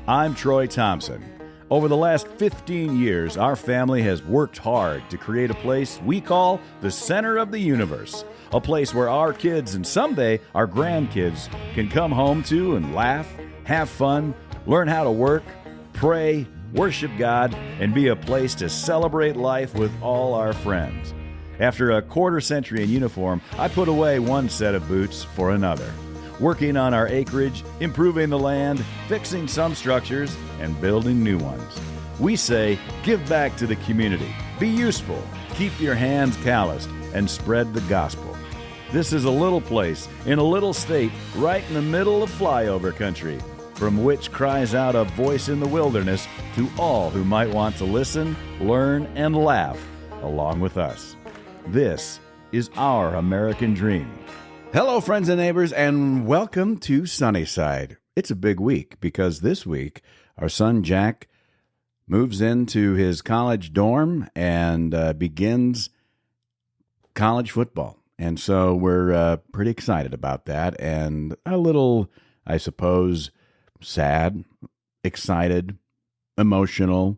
I'm Troy Thompson. Over the last 15 years, our family has worked hard to create a place we call the center of the universe. A place where our kids and someday our grandkids can come home to and laugh, have fun, learn how to work, pray, worship God, and be a place to celebrate life with all our friends. After a quarter century in uniform, I put away one set of boots for another, working on our acreage, improving the land, fixing some structures, and building new ones. We say, give back to the community, be useful, keep your hands calloused, and spread the gospel. This is a little place in a little state right in the middle of flyover country, from which cries out a voice in the wilderness to all who might want to listen, learn, and laugh along with us. This is our American dream. Hello, friends and neighbors, and welcome to Sunnyside. It's a big week because this week our son Jack moves into his college dorm and begins college football. And so we're pretty excited about that and a little, I suppose, sad, excited, emotional,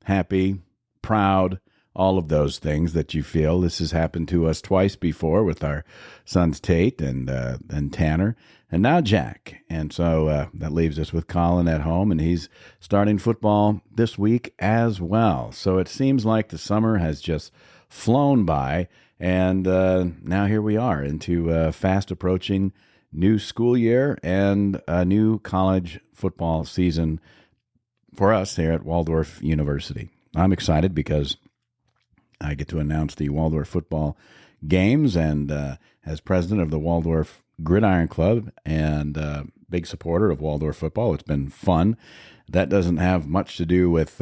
happy, proud, all of those things that you feel. This has happened to us twice before with our sons Tate and Tanner, and now Jack. And so that leaves us with Colin at home, and he's starting football this week as well. So it seems like the summer has just flown by, and now here we are into a fast approaching new school year and a new college football season for us here at Waldorf University. I'm excited because I get to announce the Waldorf football games, and as president of the Waldorf Gridiron Club and big supporter of Waldorf football, it's been fun. That doesn't have much to do with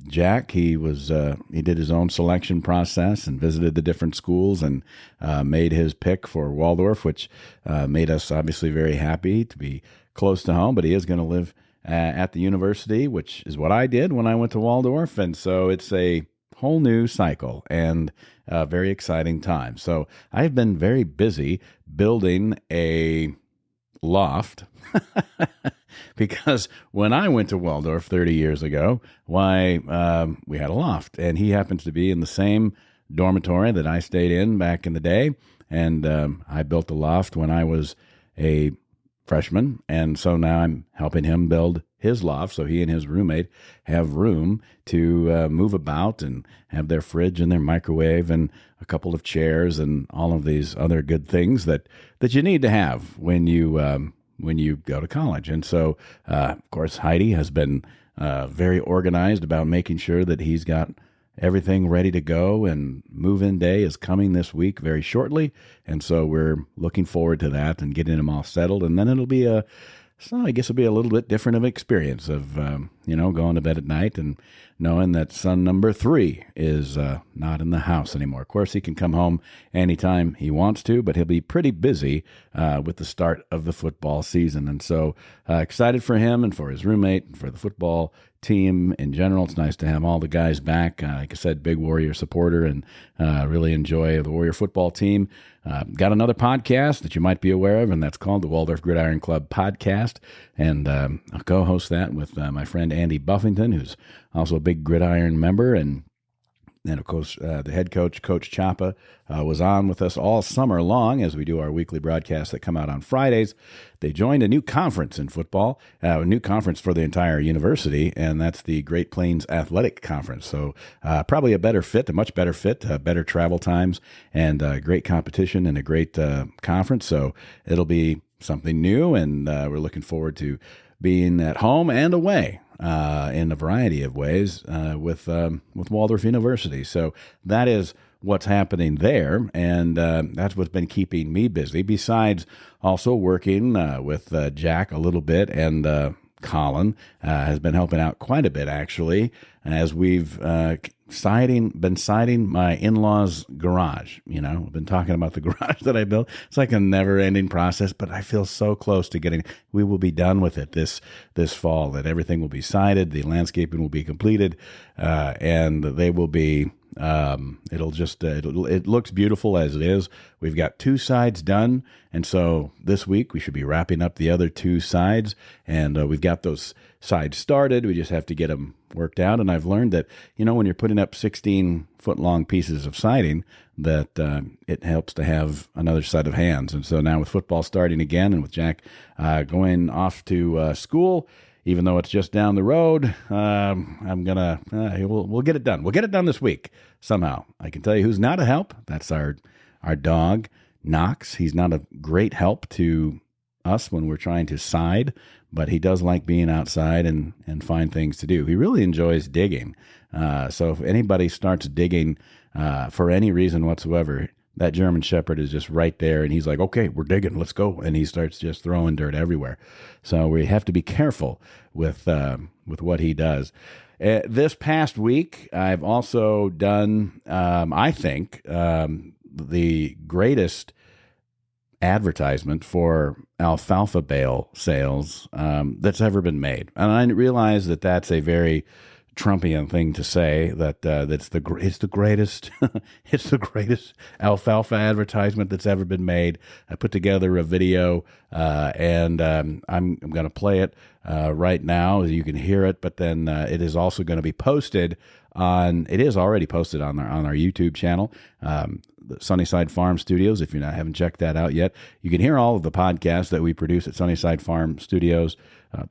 Jack. He did his own selection process and visited the different schools and made his pick for Waldorf, which made us obviously very happy to be close to home. But he is going to live at the university, which is what I did when I went to Waldorf, and so it's a whole new cycle and a very exciting time. So I've been very busy building a loft because when I went to Waldorf 30 years ago, we had a loft, and he happens to be in the same dormitory that I stayed in back in the day. And I built a loft when I was a freshman, and so now I'm helping him build his loft so he and his roommate have room to move about and have their fridge and their microwave and a couple of chairs and all of these other good things that you need to have when you go to college. And so, of course, Heidi has been very organized about making sure that he's got everything ready to go, and move-in day is coming this week very shortly. And so we're looking forward to that and getting them all settled. And then it'll be a little bit different of an experience of, going to bed at night and knowing that son number 3 is not in the house anymore. Of course, he can come home anytime he wants to, but he'll be pretty busy with the start of the football season. And so excited for him and for his roommate and for the football team in general. It's nice to have all the guys back. Like I said, big Warrior supporter, and really enjoy the Warrior football team. Got another podcast that you might be aware of, and that's called the Waldorf Gridiron Club Podcast. And I'll co-host that with my friend Andy Buffington, who's also a big Gridiron member. And of course, the head coach, Coach Chapa, was on with us all summer long as we do our weekly broadcasts that come out on Fridays. They joined a new conference in football, a new conference for the entire university, and that's the Great Plains Athletic Conference. So probably a much better fit, better travel times, and great competition and a great conference. So it'll be something new, and we're looking forward to being at home and away in a variety of ways with Waldorf University. So that is what's happening there, and that's what's been keeping me busy, besides also working with Jack a little bit, and Colin has been helping out quite a bit, actually, as we've been siding my in-laws' garage. We've been talking about the garage that I built. It's like a never-ending process, but I feel so close to we will be done with it this fall, that everything will be sided, the landscaping will be completed, and they will be It looks beautiful as it is. We've got 2 sides done, and so this week we should be wrapping up the other 2 sides, and we've got those sides started. We just have to get them worked out, and I've learned that, when you're putting up 16-foot-long pieces of siding, that it helps to have another set of hands. And so now with football starting again, and with Jack going off to school, even though it's just down the road, we'll get it done. We'll get it done this week somehow. I can tell you who's not a help. That's our dog, Knox. He's not a great help to us when we're trying to side, but he does like being outside and find things to do. He really enjoys digging. So if anybody starts digging for any reason whatsoever, that German Shepherd is just right there, and he's like, okay, we're digging, let's go. And he starts just throwing dirt everywhere. So we have to be careful with what he does. This past week, I've also done, I think, the greatest advertisement for alfalfa bale sales that's ever been made. And I realize that that's a very Trumpian thing to say, that it's the greatest it's the greatest alfalfa advertisement that's ever been made. I put together a video and I'm going to play it right now. You can hear it, but then it is also going to be posted on. It is already posted on our YouTube channel, the Sunnyside Farm Studios. If you haven't checked that out yet, you can hear all of the podcasts that we produce at Sunnyside Farm Studios.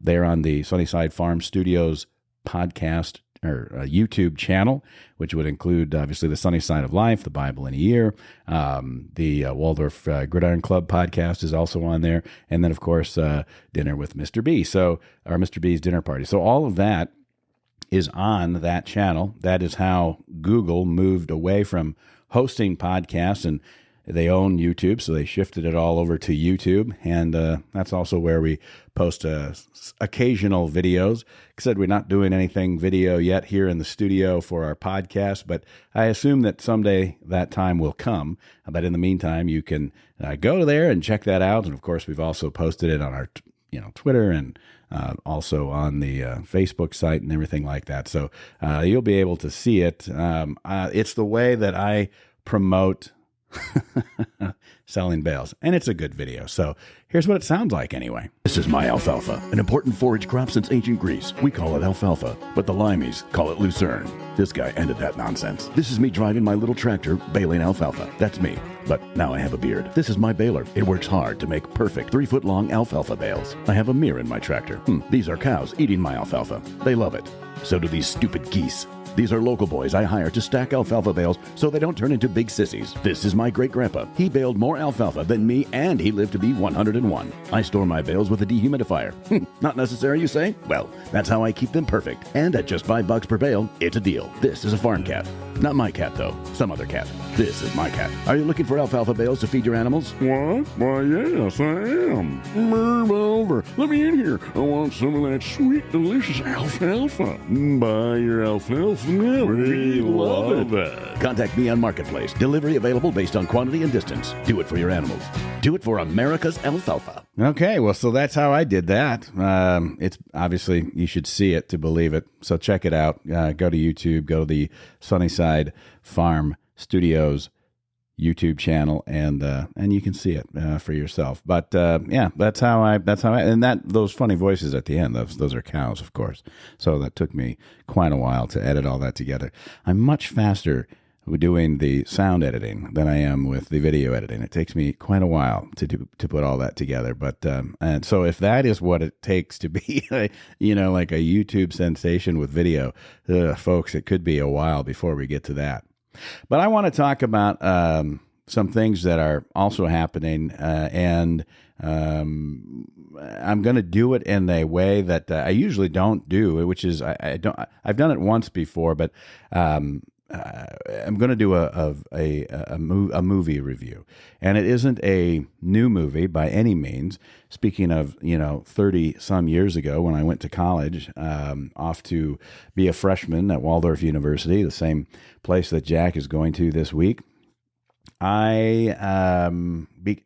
They're on the Sunnyside Farm Studios podcast or YouTube channel, which would include obviously the Sunny Side of Life, the Bible in a Year, the Waldorf Gridiron Club podcast is also on there, and then of course Dinner with Mr. B, or Mr. B's Dinner Party. So all of that is on that channel. That is how Google moved away from hosting podcasts, and they own YouTube, so they shifted it all over to YouTube, and that's also where we post occasional videos. Like I said, we're not doing anything video yet here in the studio for our podcast, but I assume that someday that time will come. But in the meantime, you can go there and check that out, and of course, we've also posted it on our Twitter and also on the Facebook site and everything like that. So you'll be able to see it. It's the way that I promote selling bales, and it's a good video. So here's what it sounds like anyway. This is my alfalfa, an important forage crop since ancient Greece. We call it alfalfa, but the Limeys call it lucerne. This guy ended that nonsense. This is me driving my little tractor, baling alfalfa. That's me, but now I have a beard. This is my baler. It works hard to make perfect 3-foot-long alfalfa bales. I have a mirror in my tractor. These are cows eating my alfalfa. They love it. So do these stupid geese. These are local boys I hire to stack alfalfa bales so they don't turn into big sissies. This is my great-grandpa. He baled more alfalfa than me, and he lived to be 101. I store my bales with a dehumidifier. Not necessary, you say? Well, that's how I keep them perfect. And at just $5 per bale, it's a deal. This is a farm cat. Not my cat, though. Some other cat. This is my cat. Are you looking for alfalfa bales to feed your animals? What? Why, yes, I am. Move over. Let me in here. I want some of that sweet, delicious alfalfa. Buy your alfalfa now. We love it. Contact me on Marketplace. Delivery available based on quantity and distance. Do it for your animals. Do it for America's alfalfa. Okay, well, so that's how I did that. It's obviously, you should see it to believe it. So check it out. Go to YouTube, go to the Sunnyside Farm Studios YouTube channel, and you can see it for yourself. But yeah, that's how I, and those funny voices at the end, those are cows, of course. So that took me quite a while to edit all that together. I'm much faster with doing the sound editing than I am with the video editing. It takes me quite a while to put all that together. But and so if that is what it takes to be, like a YouTube sensation with video, folks, it could be a while before we get to that. But I want to talk about some things that are also happening, and I'm going to do it in a way that I usually don't do, which is I've done it once before, but I'm going to do a movie review, and it isn't a new movie by any means. Speaking of 30 some years ago when I went to college, off to be a freshman at Waldorf University, the same place that Jack is going to this week. A movie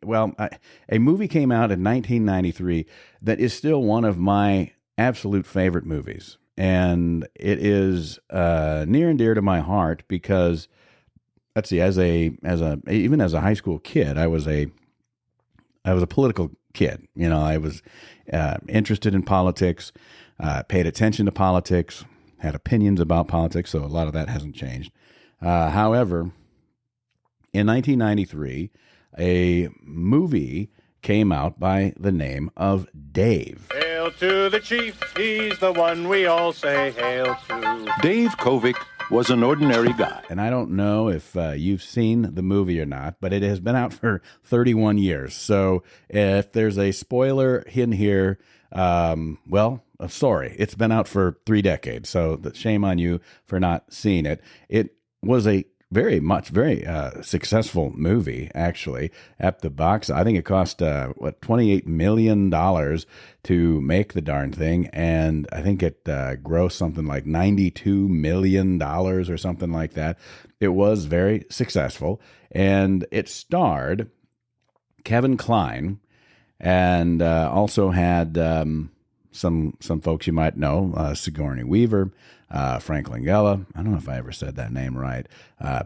came out in 1993 that is still one of my absolute favorite movies. and it is near and dear to my heart because, let's see, even as a high school kid, I was a political kid. I was interested in politics, paid attention to politics, had opinions about politics, so a lot of that hasn't changed. However, in 1993, a movie came out by the name of Dave. Hail to the chief, he's the one we all say hail to. Dave Kovic was an ordinary guy. And I don't know if you've seen the movie or not, but it has been out for 31 years. So if there's a spoiler in here, sorry, it's been out for 3 decades. So shame on you for not seeing it. It was a very successful movie, actually, at the box. I think it cost, $28 million to make the darn thing. And I think it grossed something like $92 million or something like that. It was very successful. And it starred Kevin Kline and also had some folks you might know, Sigourney Weaver, Frank Langella. I don't know if I ever said that name right.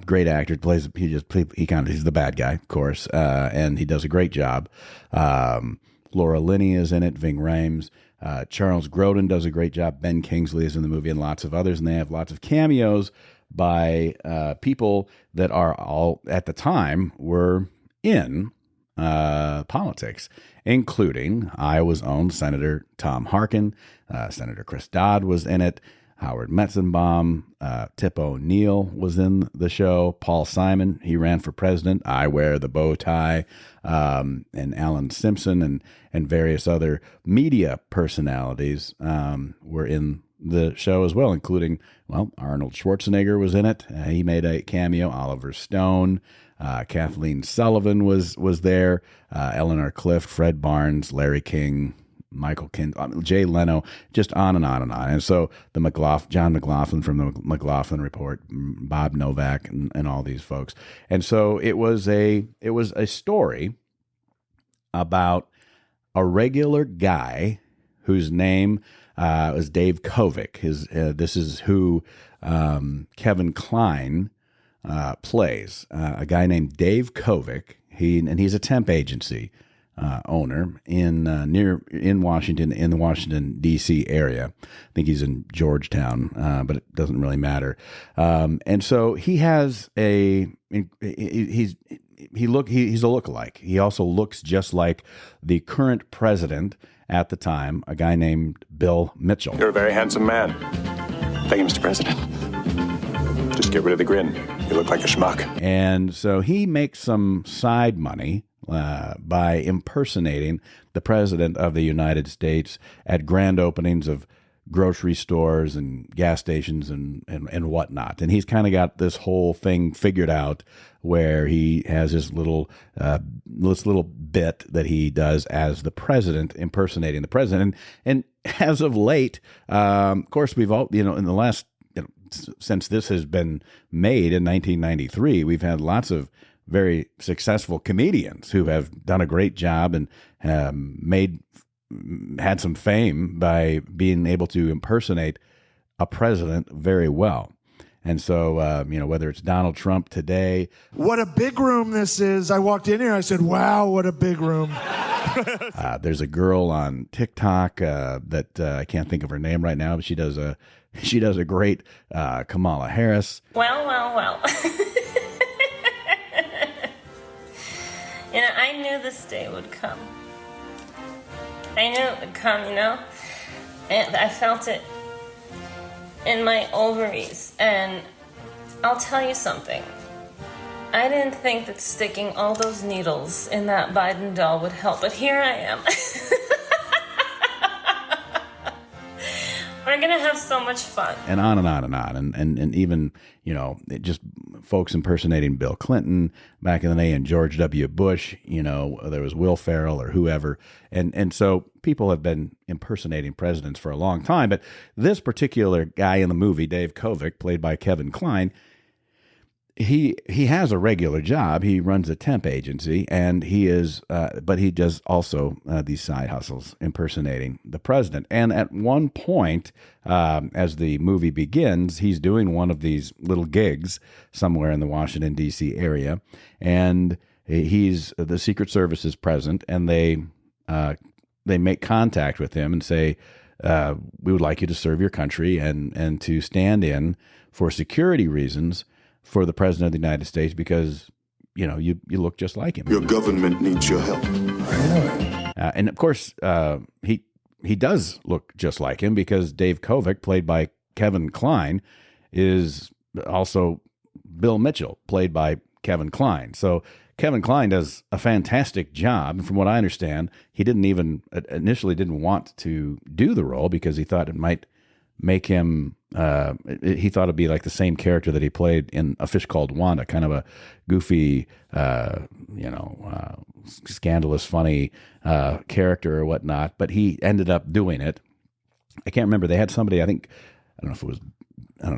Great actor. He's the bad guy, of course, and he does a great job. Laura Linney is in it. Ving Rhames. Charles Grodin does a great job. Ben Kingsley is in the movie, and lots of others. And they have lots of cameos by people that are all at the time were in politics, including Iowa's own Senator Tom Harkin. Senator Chris Dodd was in it. Howard Metzenbaum, Tip O'Neill was in the show. Paul Simon, he ran for president. I wear the bow tie. And Alan Simpson and various other media personalities were in the show as well, including, Arnold Schwarzenegger was in it. He made a cameo. Oliver Stone, Kathleen Sullivan was there. Eleanor Clift, Fred Barnes, Larry King, Michael Jay Leno, just on and on and on. And so John McLaughlin from the McLaughlin Report, Bob Novak, and all these folks. And so it was a story about a regular guy whose name was Dave Kovic. This is who Kevin Kline plays. A guy named Dave Kovic. He's a temp agency owner in Washington, in the Washington D.C. area. I think he's in Georgetown, but it doesn't really matter. And so he has he's a lookalike. He also looks just like the current president at the time, a guy named Bill Mitchell. You're a very handsome man. Thank you, Mr. President. Just get rid of the grin. You look like a schmuck. And so he makes some side money by impersonating the President of the United States at grand openings of grocery stores and gas stations and whatnot. And he's kind of got this whole thing figured out where he has this little bit that he does as the president, impersonating the president. And as of late, of course, we've all, in the last, since this has been made in 1993, we've had lots of very successful comedians who have done a great job and had some fame by being able to impersonate a president very well. And so, whether it's Donald Trump today. What a big room this is. I walked in here, I said, wow, what a big room. There's a girl on TikTok that I can't think of her name right now, but she does a great Kamala Harris. Well. I knew this day would come. I knew it would come, and I felt it in my ovaries. And I'll tell you something. I didn't think that sticking all those needles in that Biden doll would help, but here I am. We're going to have so much fun. And on and on and on. And even, just folks impersonating Bill Clinton back in the day and George W. Bush, there was Will Ferrell or whoever. And so people have been impersonating presidents for a long time. But this particular guy in the movie, Dave Kovic, played by Kevin Kline, he has a regular job. He runs a temp agency, and but he does also these side hustles impersonating the president. And at one point, as the movie begins, he's doing one of these little gigs somewhere in the Washington, D.C. area, and the Secret Service is present, and they make contact with him and say, we would like you to serve your country and to stand in for security reasons for the president of the United States, because you look just like him. Your government needs your help. And of course, he does look just like him, because Dave Kovic, played by Kevin Kline, is also Bill Mitchell, played by Kevin Kline. So Kevin Kline does a fantastic job. And from what I understand, he initially didn't want to do the role because he thought it might make him, he thought it'd be like the same character that he played in A Fish Called Wanda, kind of a goofy, scandalous, funny character or whatnot. But he ended up doing it. I can't remember. They had somebody, I don't know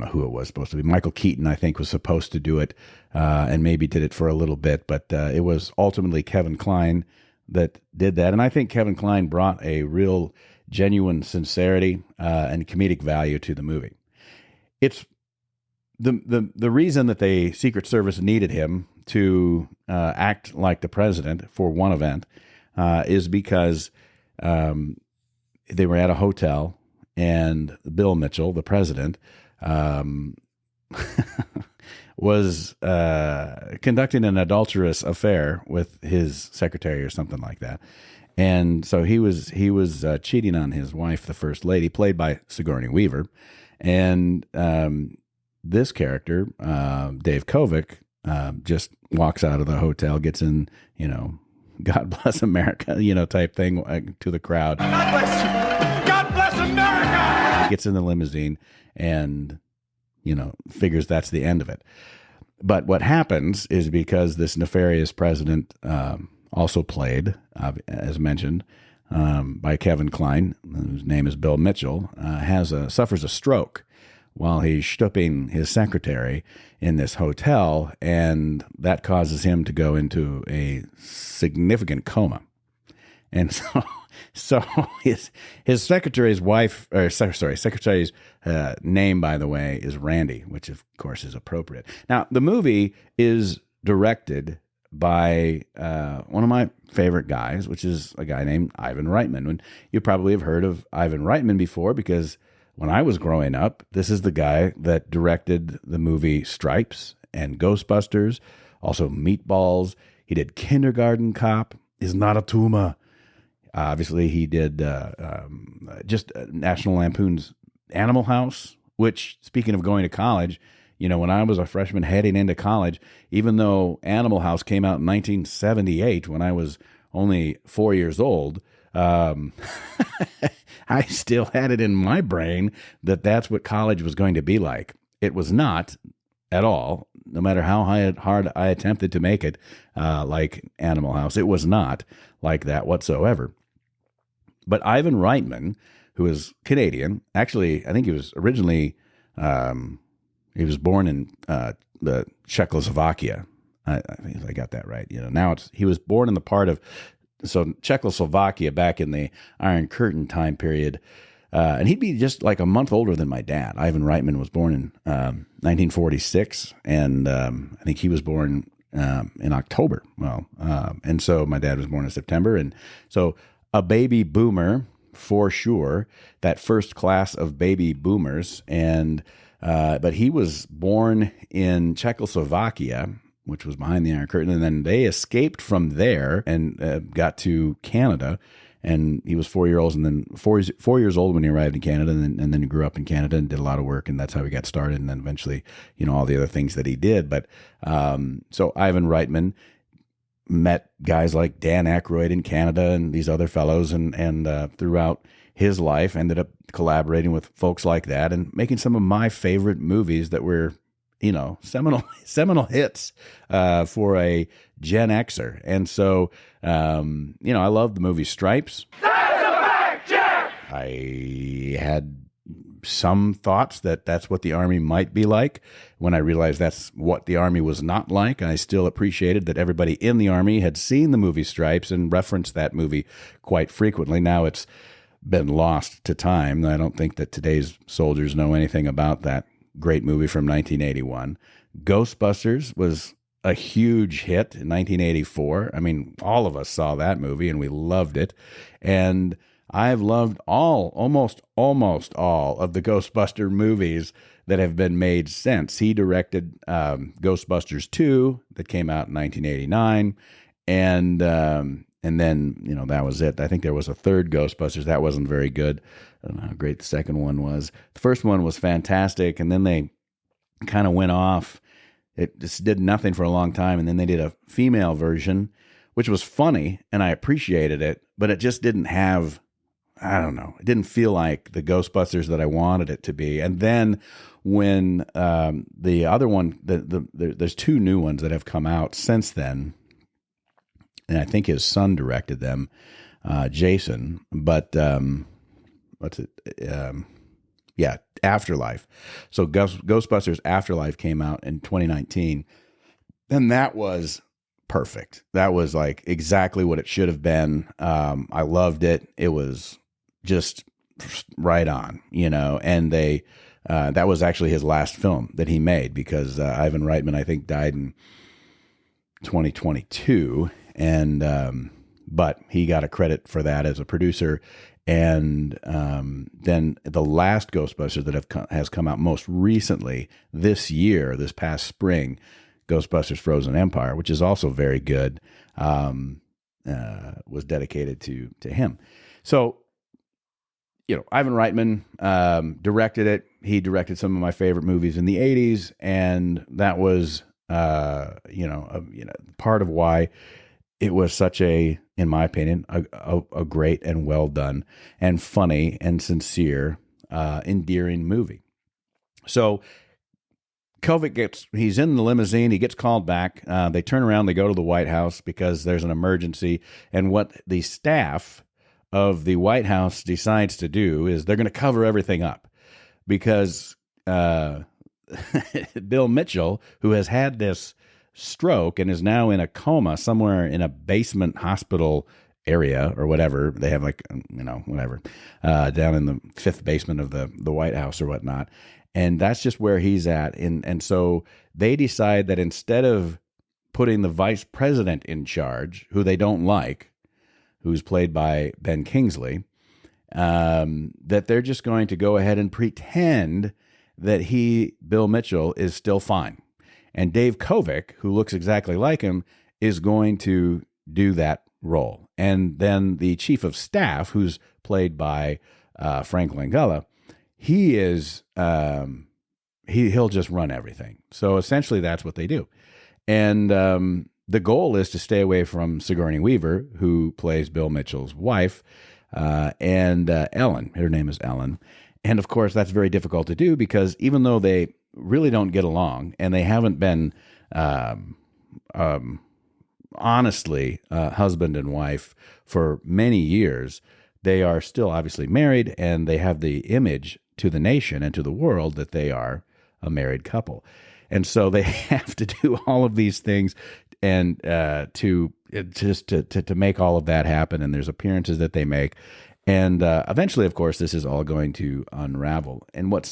who it was supposed to be. Michael Keaton, I think, was supposed to do it, and maybe did it for a little bit. But it was ultimately Kevin Kline that did that. And I think Kevin Kline brought a real genuine sincerity and comedic value to the movie. It's the reason that the Secret Service needed him to act like the president for one event is because they were at a hotel, and Bill Mitchell, the president, was conducting an adulterous affair with his secretary or something like that. And so he was cheating on his wife, the First Lady, played by Sigourney Weaver. And this character, Dave Kovic, just walks out of the hotel, gets in, God bless America, type thing to the crowd. God bless you. God bless America. Gets in the limousine and, figures that's the end of it. But what happens is, because this nefarious president, also played, as mentioned, by Kevin Kline, whose name is Bill Mitchell, suffers a stroke while he's stooping his secretary in this hotel, and that causes him to go into a significant coma. And so his secretary's secretary's name, by the way, is Randy, which of course is appropriate. Now, the movie is directed by one of my favorite guys, which is a guy named Ivan Reitman. And you probably have heard of Ivan Reitman before, because when I was growing up, this is the guy that directed the movie Stripes and Ghostbusters, also Meatballs. He did Kindergarten Cop, Is Not a Tumor. Obviously, he did just National Lampoon's Animal House, which, speaking of going to college, when I was a freshman heading into college, even though Animal House came out in 1978, when I was only 4 years old, I still had it in my brain that that's what college was going to be like. It was not at all, no matter how hard I attempted to make it like Animal House. It was not like that whatsoever. But Ivan Reitman, who is Canadian, actually, I think he was originally... he was born in the Czechoslovakia. I think I got that right. Now he was born in the part of Czechoslovakia back in the Iron Curtain time period, and he'd be just like a month older than my dad. Ivan Reitman was born in 1946, and I think he was born in October. And so my dad was born in September, and so a baby boomer for sure. That first class of baby boomers, and. But he was born in Czechoslovakia, which was behind the Iron Curtain, and then they escaped from there and got to Canada. And he was 4 years old, and then 4 years old when he arrived in Canada, and then he grew up in Canada and did a lot of work, and that's how he got started. And then eventually, all the other things that he did. But so Ivan Reitman met guys like Dan Aykroyd in Canada and these other fellows, and throughout his life ended up collaborating with folks like that and making some of my favorite movies that were, seminal hits for a Gen Xer. And so, I love the movie Stripes. That's a fact, Jack! I had some thoughts that that's what the Army might be like. When I realized that's what the Army was not like, I still appreciated that everybody in the Army had seen the movie Stripes and referenced that movie quite frequently. Now it's been lost to time. I don't think that today's soldiers know anything about that great movie from 1981. Ghostbusters was a huge hit in 1984. I mean, all of us saw that movie and we loved it. And I've loved almost all of the Ghostbuster movies that have been made since. He directed Ghostbusters 2 that came out in 1989. And then, that was it. I think there was a third Ghostbusters. That wasn't very good. I don't know how great the second one was. The first one was fantastic. And then they kind of went off. It just did nothing for a long time, and then they did a female version, which was funny, and I appreciated it, but it just didn't have, I don't know, it didn't feel like the Ghostbusters that I wanted it to be. And then when the other one, there's two new ones that have come out since then, and I think his son directed them, Jason, but what's it? Yeah, Afterlife. So Ghostbusters Afterlife came out in 2019, and that was perfect. That was like exactly what it should have been. I loved it. It was just right on, and that was actually his last film that he made, because Ivan Reitman, I think, died in 2022, and but he got a credit for that as a producer. And then the last Ghostbusters that has come out most recently this past spring, Ghostbusters Frozen Empire, which is also very good, was dedicated to him. So, Ivan Reitman directed it. He directed some of my favorite movies in the 80s, and that was, part of why it was such in my opinion, a great and well done and funny and sincere, endearing movie. So Kovic he's in the limousine, he gets called back. They turn around, they go to the White House because there's an emergency. And what the staff of the White House decides to do is they're going to cover everything up, because Bill Mitchell, who has had this stroke and is now in a coma somewhere in a basement hospital area or whatever. They have whatever, down in the fifth basement of the White House or whatnot. And that's just where he's at. And so they decide that instead of putting the vice president in charge, who they don't like, who's played by Ben Kingsley, that they're just going to go ahead and pretend that Bill Mitchell, is still fine. And Dave Kovic, who looks exactly like him, is going to do that role. And then the chief of staff, who's played by Frank Langella, he is he'll just run everything. So essentially, that's what they do. And the goal is to stay away from Sigourney Weaver, who plays Bill Mitchell's wife, and Ellen. Her name is Ellen. And of course, that's very difficult to do, because even though they really don't get along, and they haven't been honestly husband and wife for many years, they are still obviously married, and they have the image to the nation and to the world that they are a married couple. And so they have to do all of these things and to make all of that happen. And there's appearances that they make. And eventually, of course, this is all going to unravel. And what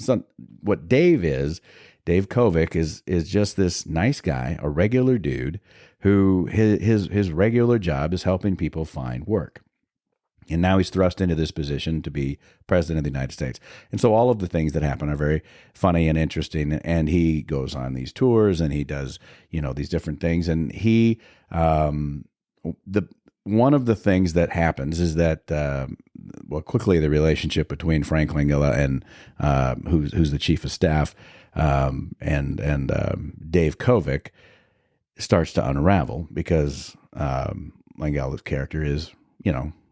Dave Kovic is just this nice guy, a regular dude, who his regular job is helping people find work. And now he's thrust into this position to be president of the United States. And so all of the things that happen are very funny and interesting. And he goes on these tours, and he does, these different things. And he, one of the things that happens is that, quickly the relationship between Frank Langella and who's the chief of staff, and Dave Kovic starts to unravel, because Langella's character is,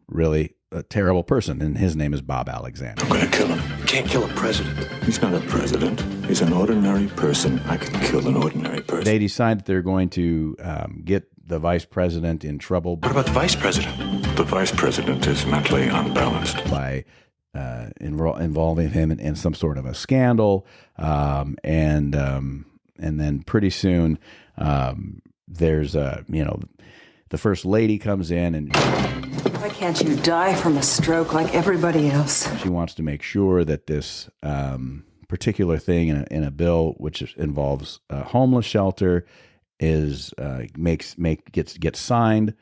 really a terrible person, and his name is Bob Alexander. I'm gonna kill him. You can't kill a president. He's not a president. He's an ordinary person. I can kill an ordinary person. They decide that they're going to get the vice president in trouble. What about the vice president? The vice president is mentally unbalanced. By involving him in some sort of a scandal, and then pretty soon there's the first lady comes in and why can't you die from a stroke like everybody else? she wants to make sure that this particular thing in a bill which involves a homeless shelter is gets signed,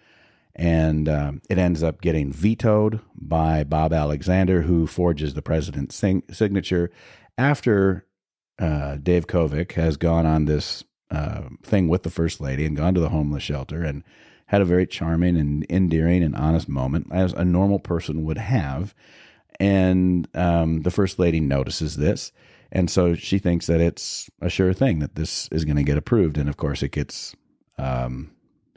and it ends up getting vetoed by Bob Alexander, who forges the president's signature after Dave Kovic has gone on this thing with the first lady and gone to the homeless shelter and had a very charming and endearing and honest moment, as a normal person would have. And the first lady notices this, and so she thinks that it's a sure thing that this is going to get approved. And of course, it gets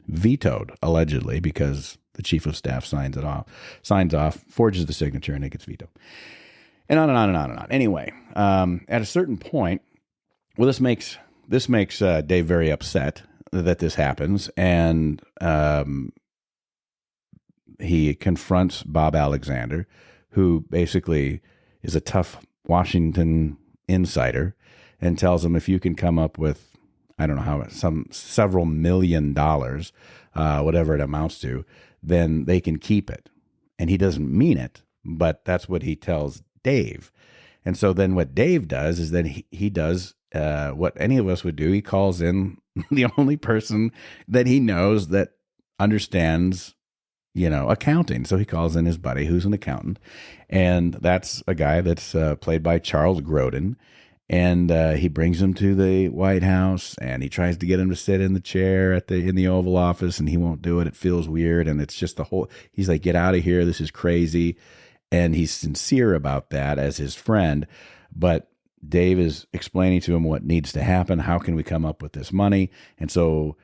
vetoed, allegedly, because the chief of staff signs off, forges the signature, and it gets vetoed. And on and on and on and on. Anyway, at a certain point, well, this makes Dave very upset that this happens, and he confronts Bob Alexander, who basically is a tough Washington insider, and tells him, if you can come up with, I don't know how, several $1 million, whatever it amounts to, then they can keep it. And he doesn't mean it, but that's what he tells Dave. And so then what Dave does is then he does what any of us would do. He calls in the only person that he knows that understands, accounting. So he calls in his buddy, who's an accountant, and that's a guy that's played by Charles Grodin. And he brings him to the White House, and he tries to get him to sit in the chair in the Oval Office, and he won't do it. It feels weird, and it's just he's like, get out of here. This is crazy. And he's sincere about that as his friend, but Dave is explaining to him what needs to happen. How can we come up with this money? And so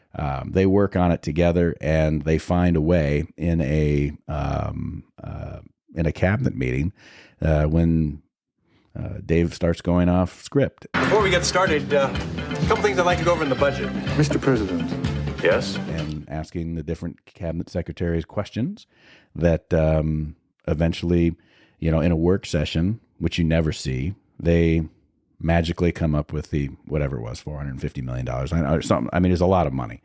they work on it together, and they find a way in a cabinet meeting when Dave starts going off script. Before we get started, a couple things I'd like to go over in the budget. Mr. President. Yes? And asking the different cabinet secretaries questions that eventually, in a work session, which you never see, they magically come up with the, whatever it was, $450 million or something. I mean, it's a lot of money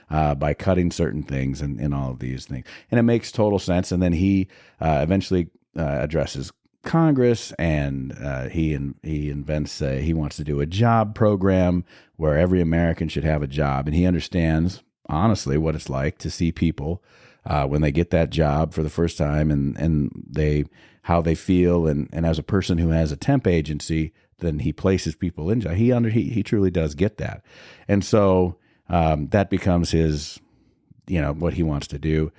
by cutting certain things and all of these things. And it makes total sense. And then he eventually addresses Congress, and he invents, he wants to do a job program where every American should have a job. And he understands, honestly, what it's like to see people when they get that job for the first time, and how they feel. And as a person who has a temp agency, then he places people in job. He truly does get that. And so that becomes his, what he wants to do.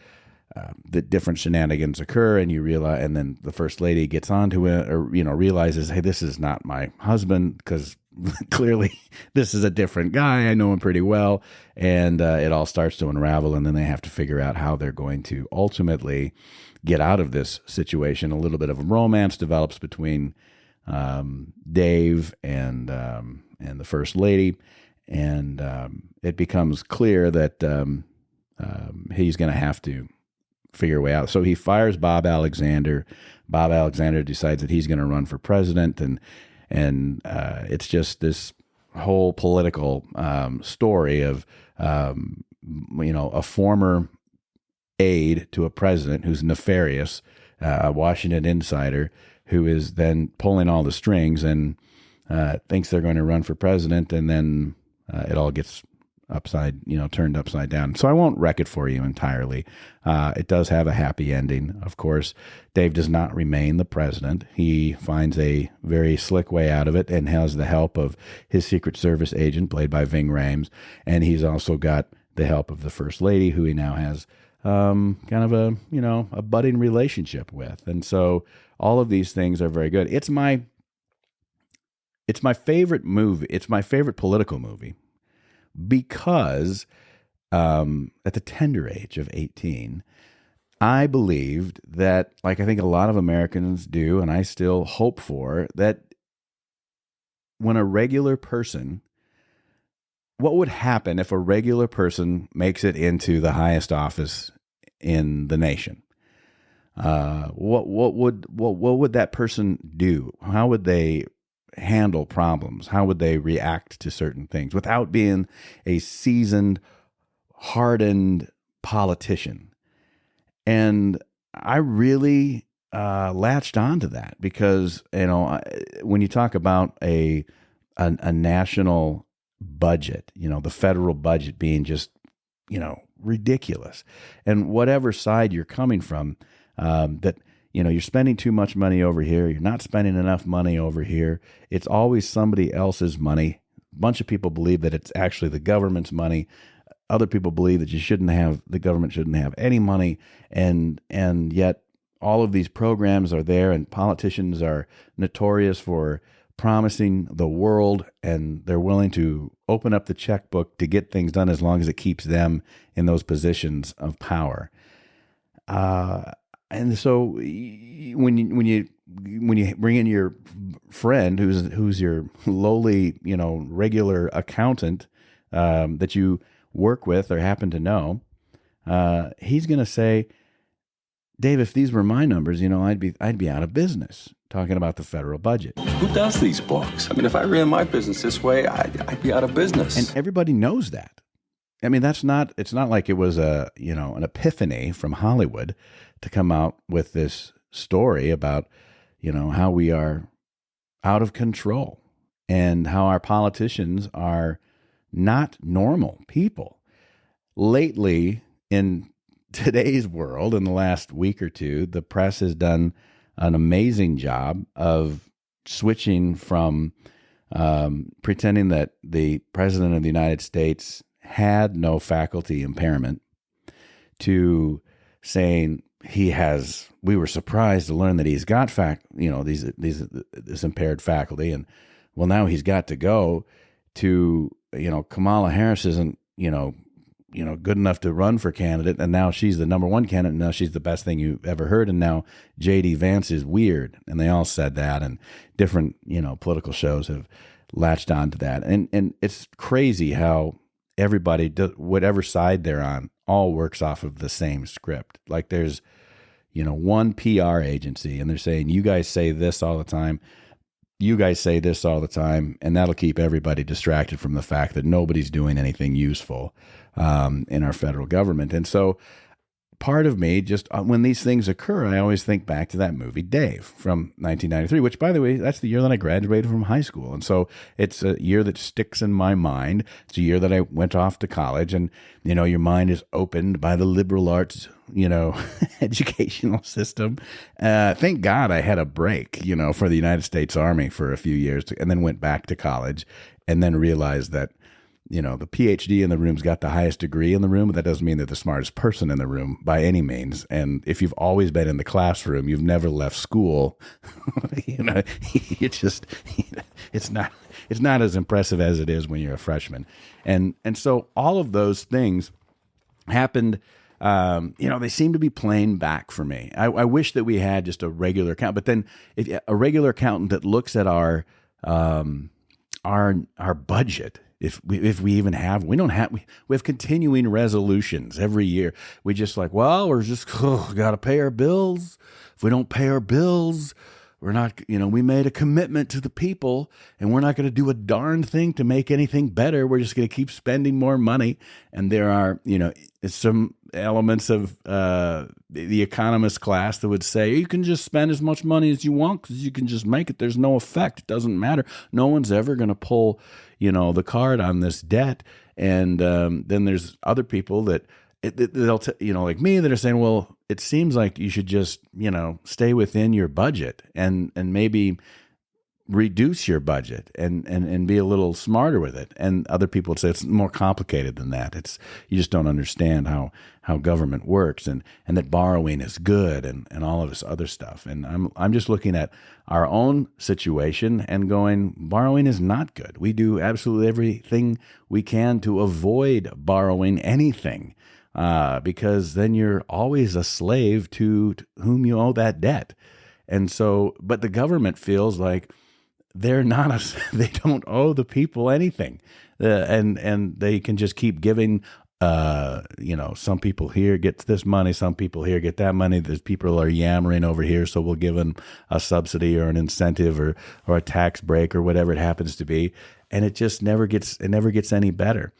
The different shenanigans occur, and you realize, and then the first lady gets onto it, or realizes, hey, this is not my husband, because clearly this is a different guy. I know him pretty well, and it all starts to unravel, and then they have to figure out how they're going to ultimately get out of this situation. A little bit of a romance develops between Dave and the first lady, and it becomes clear that he's going to have to figure a way out. So he fires Bob Alexander. Bob Alexander decides that he's going to run for president, and it's just this whole political story of a former aide to a president who's nefarious, a Washington insider who is then pulling all the strings and thinks they're going to run for president, and then it all gets turned upside down. So I won't wreck it for you entirely. It does have a happy ending. Of course, Dave does not remain the president. He finds a very slick way out of it and has the help of his Secret Service agent, played by Ving Rhames. And he's also got the help of the First Lady, who he now has kind of a budding relationship with. And so all of these things are very good. It's my favorite movie. It's my favorite political movie, because at the tender age of 18, I believed that, like I think a lot of Americans do, and I still hope for, that when a regular person, what would happen if a regular person makes it into the highest office in the nation? what would that person do? How would they handle problems? How would they react to certain things without being a seasoned, hardened politician? And I really latched onto that because, when you talk about a national budget, the federal budget being just, ridiculous, and whatever side you're coming from, that, you're spending too much money over here, you're not spending enough money over here. It's always somebody else's money. A bunch of people believe that it's actually the government's money. Other people believe that the government shouldn't have any money, and yet all of these programs are there, and politicians are notorious for promising the world, and they're willing to open up the checkbook to get things done as long as it keeps them in those positions of power. And so when you bring in your friend who's your lowly, regular accountant that you work with or happen to know, he's going to say, Dave, if these were my numbers, I'd be out of business talking about the federal budget. Who does these books? I mean, if I ran my business this way, I'd be out of business. And everybody knows that. I mean, it's not like it was an epiphany from Hollywood to come out with this story about, how we are out of control and how our politicians are not normal people. Lately, in today's world, in the last week or two, the press has done an amazing job of switching from pretending that the President of the United States had no faculty impairment to saying we were surprised to learn that he's got this impaired faculty, and well, now he's got to go, to Kamala Harris isn't good enough to run for candidate, and now she's the number one candidate, and now she's the best thing you've ever heard, and now J.D. Vance is weird, and they all said that, and different political shows have latched onto that, and it's crazy how everybody, whatever side they're on, all works off of the same script. Like there's one PR agency, and they're saying, you guys say this all the time, you guys say this all the time, and that'll keep everybody distracted from the fact that nobody's doing anything useful in our federal government. And so part of me, just when these things occur, I always think back to that movie Dave from 1993, which, by the way, that's the year that I graduated from high school. And so it's a year that sticks in my mind. It's a year that I went off to college, and, your mind is opened by the liberal arts, educational system. Thank God I had a break, for the United States Army for a few years, and then went back to college, and then realized that, the PhD in the room's got the highest degree in the room, but that doesn't mean they're the smartest person in the room by any means. And if you've always been in the classroom, you've never left school, it's not as impressive as it is when you're a freshman. And so all of those things happened. They seem to be playing back for me. I wish that we had just a regular account, but then if a regular accountant that looks at our budget, if we even have, we have continuing resolutions every year. We just we're just got to pay our bills. If we don't pay our bills, we're not, we made a commitment to the people, and we're not going to do a darn thing to make anything better. We're just going to keep spending more money. And there are, some elements of the economist class that would say you can just spend as much money as you want because you can just make it. There's no effect. It doesn't matter. No one's ever going to pull, the card on this debt. And then there's other people that they'll like me, that are saying, well, it seems like you should just, stay within your budget and maybe reduce your budget and be a little smarter with it. And other people would say it's more complicated than that. You just don't understand how government works, and that borrowing is good and all of this other stuff. And I'm just looking at our own situation and going, borrowing is not good. We do absolutely everything we can to avoid borrowing anything. Because then you're always a slave to whom you owe that debt. And so, but the government feels like they don't owe the people anything. And they can just keep giving some people here get this money, some people here get that money. There's people are yammering over here, so we'll give them a subsidy or an incentive or a tax break or whatever it happens to be. And it just never gets any better.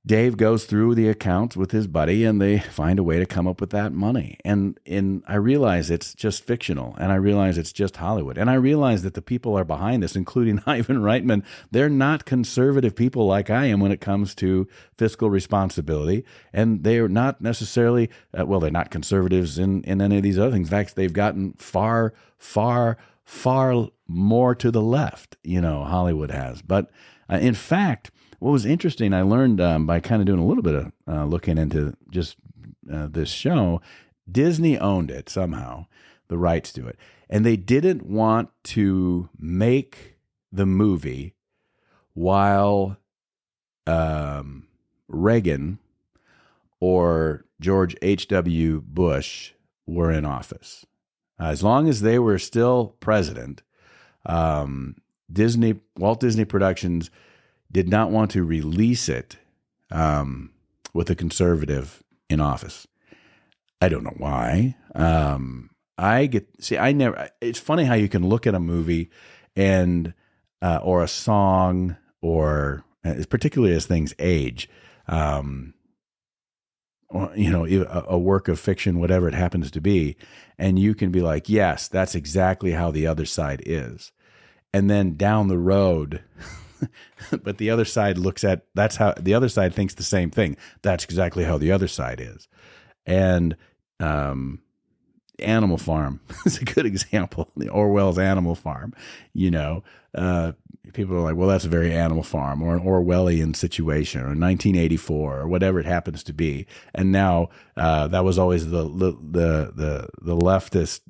Dave goes through the accounts with his buddy, and they find a way to come up with that money. And I realize it's just fictional, and I realize it's just Hollywood. And I realize that the people are behind this, including Ivan Reitman. They're not conservative people like I am when it comes to fiscal responsibility. And they are not necessarily, they're not conservatives in any of these other things. In fact, they've gotten far, far, far more to the left, Hollywood has. But in fact, what was interesting, I learned by kind of doing a little bit of looking into just this show, Disney owned it somehow, the rights to it. And they didn't want to make the movie while Reagan or George H.W. Bush were in office. As long as they were still president, Walt Disney Productions did not want to release it with a conservative in office. I don't know why. It's funny how you can look at a movie and or a song or particularly as things age, or, a work of fiction, whatever it happens to be, and you can be like, yes, that's exactly how the other side is. And then down the road, but the other side that's how the other side thinks the same thing. That's exactly how the other side is. And Animal Farm is a good example. Orwell's Animal Farm, people are like, well, that's a very Animal Farm or an Orwellian situation or 1984 or whatever it happens to be. And now that was always the leftist,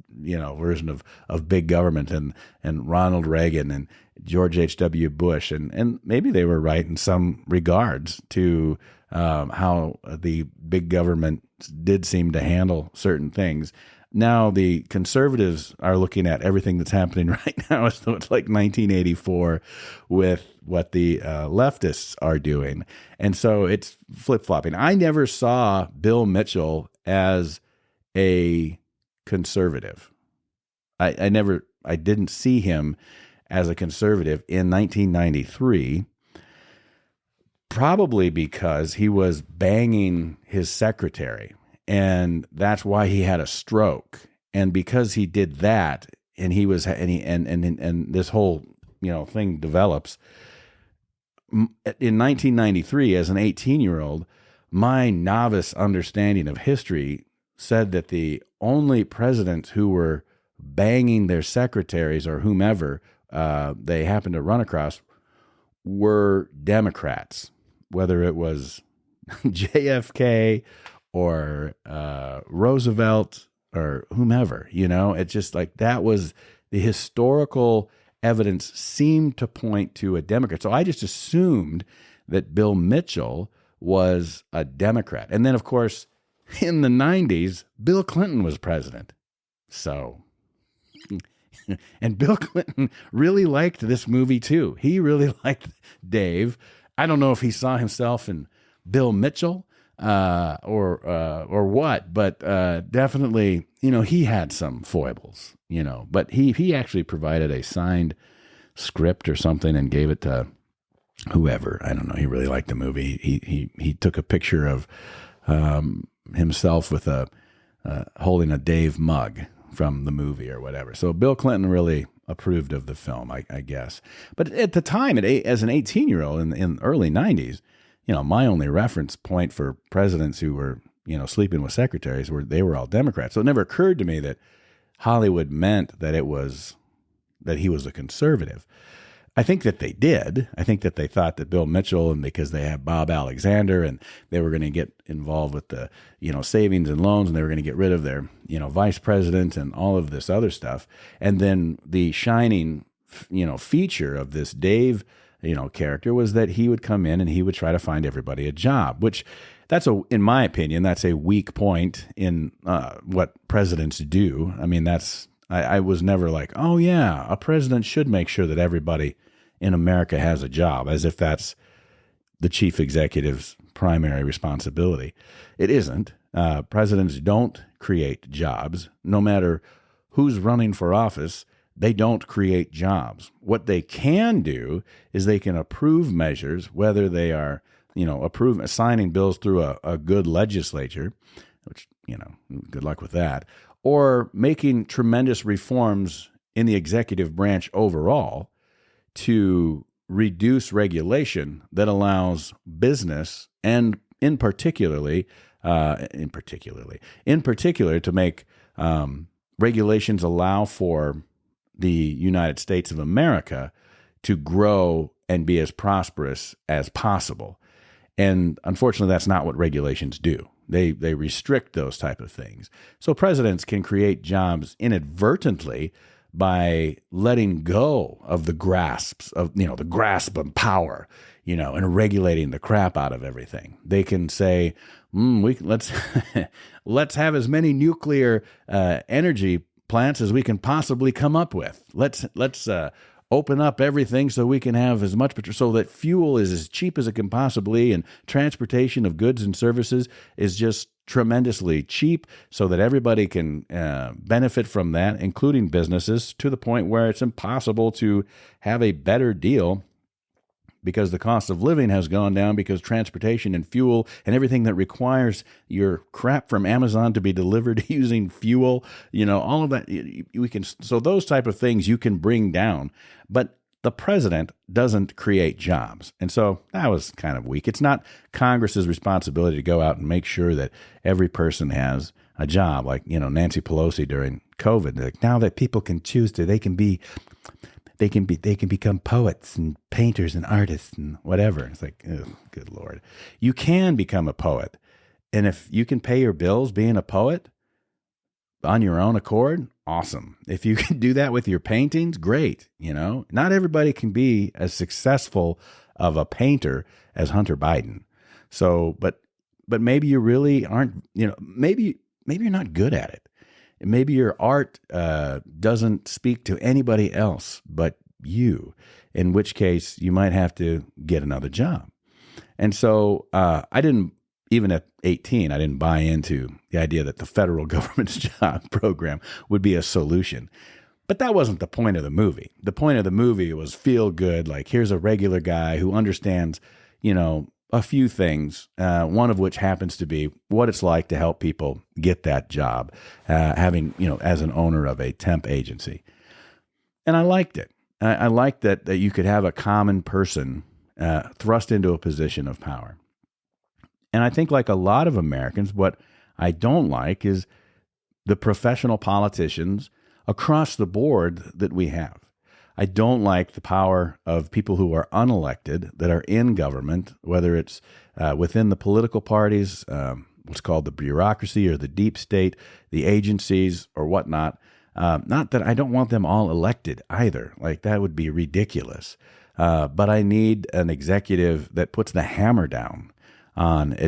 version of big government and Ronald Reagan and George H.W. Bush. And maybe they were right in some regards to how the big government did seem to handle certain things. Now the conservatives are looking at everything that's happening right now as though it's like 1984 with what the leftists are doing. And so it's flip-flopping. I never saw Bill Mitchell as a conservative. I didn't see him as a conservative in 1993, probably because he was banging his secretary. And that's why he had a stroke. And because he did that, and this whole thing develops. In 1993, as an 18-year-old, my novice understanding of history said that the only presidents who were banging their secretaries or whomever they happened to run across were Democrats, whether it was JFK or Roosevelt or whomever, it's just like that was the historical evidence seemed to point to a Democrat. So I just assumed that Bill Mitchell was a Democrat. And then, of course, in the 90s, Bill Clinton was president. So, and Bill Clinton really liked this movie too. He really liked Dave. I don't know if he saw himself in Bill Mitchell or what, but definitely, he had some foibles, but he actually provided a signed script or something and gave it to whoever. I don't know. He really liked the movie. He took a picture of himself with holding a Dave mug from the movie or whatever. So Bill Clinton really approved of the film, I guess. But at the time, as an 18-year-old in the early 90s, my only reference point for presidents who were, sleeping with secretaries they were all Democrats. So it never occurred to me that Hollywood meant that he was a conservative. I think that they did. I think that they thought that Bill Mitchell, and because they have Bob Alexander, and they were going to get involved with the, savings and loans, and they were going to get rid of their, vice president and all of this other stuff. And then the shining, feature of this Dave, character was that he would come in and he would try to find everybody a job, which in my opinion, that's a weak point in what presidents do. I mean, I was never like, oh yeah, a president should make sure that everybody in America has a job, as if that's the chief executive's primary responsibility. It isn't. Presidents don't create jobs. No matter who's running for office, they don't create jobs. What they can do is they can approve measures, whether they are, assigning bills through a good legislature, which, good luck with that, or making tremendous reforms in the executive branch overall to reduce regulation that allows business and in particular to make regulations allow for the United States of America to grow and be as prosperous as possible. And unfortunately, that's not what regulations do. They restrict those type of things. So presidents can create jobs inadvertently by letting go of the grasp of power, and regulating the crap out of everything. They can say, let's have as many nuclear energy plants as we can possibly come up with. Let's open up everything so we can have as much, so that fuel is as cheap as it can possibly, and transportation of goods and services is just tremendously cheap, so that everybody can benefit from that, including businesses, to the point where it's impossible to have a better deal because the cost of living has gone down, because transportation and fuel and everything that requires your crap from Amazon to be delivered using fuel, all of that, so those type of things you can bring down. But the president doesn't create jobs. And so that was kind of weak. It's not Congress's responsibility to go out and make sure that every person has a job, like, Nancy Pelosi during COVID. Like, now that people can choose to, they can become poets and painters and artists and whatever. It's like, oh, good Lord. You can become a poet. And if you can pay your bills being a poet on your own accord, awesome. If you can do that with your paintings, great. Not everybody can be as successful of a painter as Hunter Biden. So, but maybe you really aren't, maybe you're not good at it. Maybe your art doesn't speak to anybody else but you, in which case you might have to get another job. And so I didn't, even at 18, I didn't buy into the idea that the federal government's job program would be a solution. But that wasn't the point of the movie. The point of the movie was feel good, like here's a regular guy who understands, a few things, one of which happens to be what it's like to help people get that job, having, as an owner of a temp agency. And I liked it. I liked that you could have a common person thrust into a position of power. And I think, like a lot of Americans, what I don't like is the professional politicians across the board that we have. I don't like the power of people who are unelected that are in government, whether it's within the political parties, what's called the bureaucracy or the deep state, the agencies or whatnot. Not that I don't want them all elected either. Like, that would be ridiculous. But I need an executive that puts the hammer down on the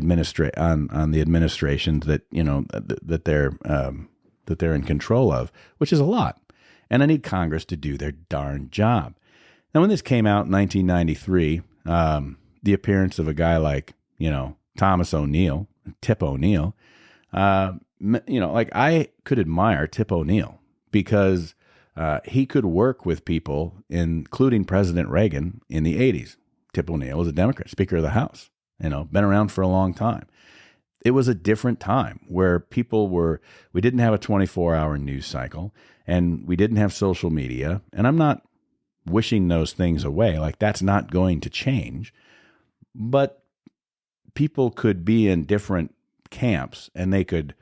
administrations that that they're in control of, which is a lot. And I need Congress to do their darn job. Now, when this came out in 1993, the appearance of a guy like, Thomas O'Neill, Tip O'Neill, I could admire Tip O'Neill because he could work with people, including President Reagan in the 80s. Tip O'Neill was a Democrat, Speaker of the House, been around for a long time. It was a different time where we didn't have a 24-hour news cycle, and we didn't have social media. And I'm not wishing those things away. Like, that's not going to change. But people could be in different camps, and they could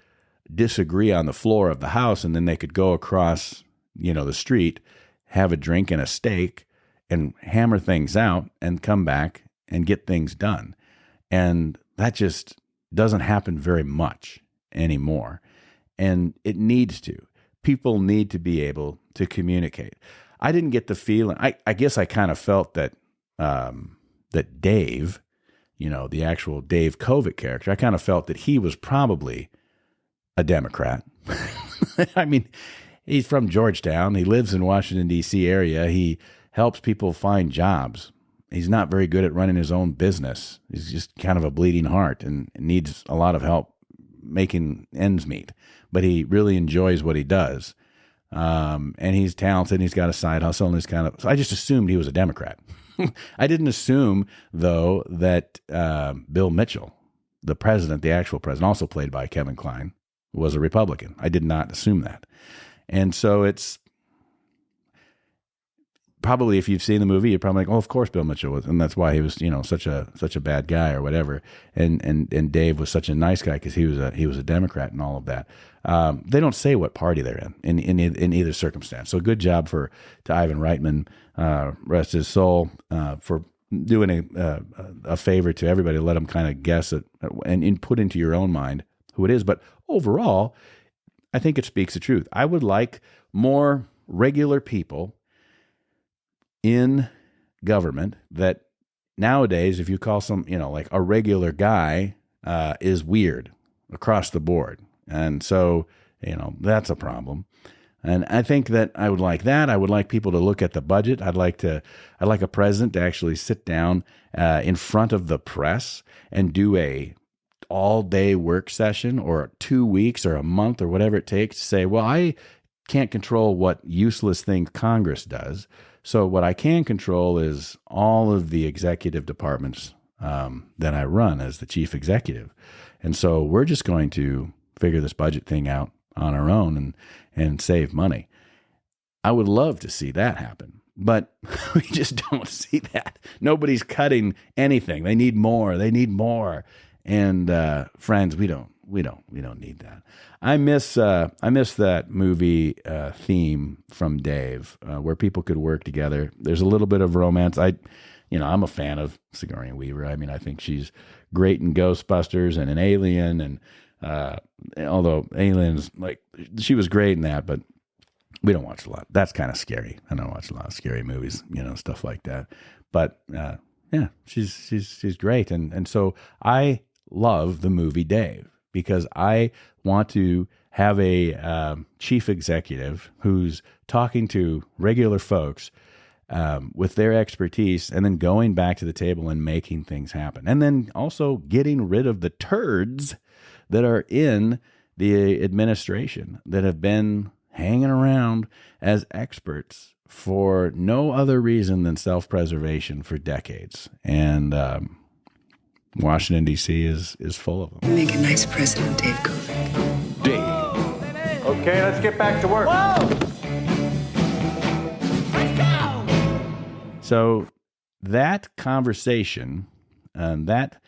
disagree on the floor of the House, and then they could go across, the street, have a drink and a steak, and hammer things out, and come back and get things done. And that just doesn't happen very much anymore. And it needs to. People need to be able to communicate. I didn't get the feeling, I guess I kind of felt that that Dave, the actual Dave Kovic character, I kind of felt that he was probably a Democrat. I mean, he's from Georgetown. He lives in Washington, D.C. area. He helps people find jobs. he's not very good at running his own business. He's just kind of a bleeding heart and needs a lot of help making ends meet. But he really enjoys what he does. And he's talented. He's got a side hustle, and so I just assumed he was a Democrat. I didn't assume, though, that Bill Mitchell, the president, the actual president, also played by Kevin Kline, was a Republican. I did not assume that. And so it's probably, if you've seen the movie, you're probably like, oh, of course Bill Mitchell was, and that's why he was, such a bad guy or whatever. And Dave was such a nice guy because he was a Democrat and all of that. They don't say what party they're in either circumstance. So good job to Ivan Reitman, rest his soul, for doing a favor to everybody. Let them kind of guess it and put into your own mind who it is. But overall, I think it speaks the truth. I would like more regular people in government that nowadays, if you call some, like a regular guy, is weird across the board. And so, that's a problem. And I think that I would like that. I would like people to look at the budget. I'd like a president to actually sit down in front of the press and do a all-day work session, or 2 weeks or a month or whatever it takes, to say, well, I can't control what useless things Congress does. So what I can control is all of the executive departments that I run as the chief executive. And so we're just going to figure this budget thing out on our own and save money. I would love to see that happen, but we just don't see that. Nobody's cutting anything. They need more. And friends, we don't need that. I miss that movie theme from Dave, where people could work together. There's a little bit of romance. I'm a fan of Sigourney Weaver. I mean, I think she's great in Ghostbusters and in Alien, and although Alien's she was great in that, but we don't watch a lot. That's kind of scary. I don't watch a lot of scary movies, stuff like that. But yeah, she's great, and so I love the movie Dave, because I want to have a chief executive who's talking to regular folks with their expertise, and then going back to the table and making things happen. And then also getting rid of the turds that are in the administration that have been hanging around as experts for no other reason than self-preservation for decades. And Washington, D.C. is full of them. You make a nice president, Dave Kovic. Dave. Okay, let's get back to work. Whoa! So that conversation and that